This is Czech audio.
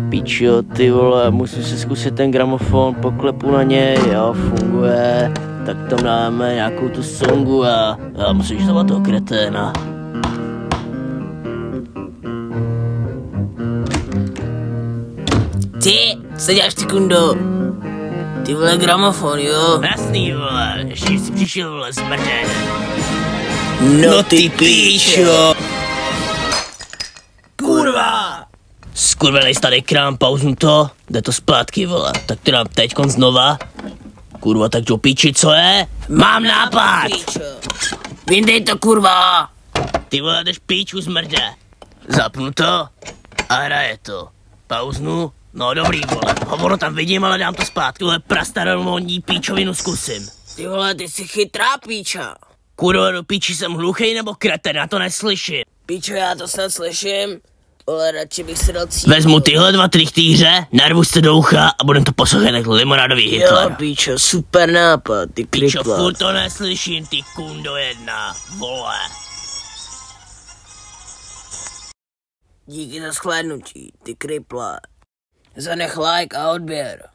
Pičo, ty vole, musím si zkusit ten gramofon, poklepu na něj, jo, funguje. Tak tam dáme nějakou tu songu a musíš zavolat toho kreténa. Ty, co děláš ty kundo? Ty vole gramofon, jo? Jasný, vole, ještě jsi přišel, vole, smrde. No ty píčo! Kurva! Skurvenej starý krám, pauznu to, jde to zpátky, vole, tak to dám teďkon znova. Kurva, tak do píči, co je? Mám nápad! Vyndej to, kurva! Ty vole, jdeš píču, smrde. Zapnu to a hraje to. Pauznu, no dobrý, vole, hovoro tam vidím, ale dám to zpátky, vole, prastarelmónní píčovinu zkusím. Ty vole, ty jsi chytrá píča. Kurva, do píči, jsem hluchej nebo kreten, já to neslyším. Píčo, já to snad slyším. Ale radši bych si dal cíl. Vezmu tyhle dva trichtýře, narvu se do ucha a budem to poslouchat jako limonádový Hitler. Jo, píčo, super nápad, ty Píčo, kripla. furt to neslyším, ty kundo jedna, vole. Díky za shlédnutí, ty kripla. Zanech like a odběr.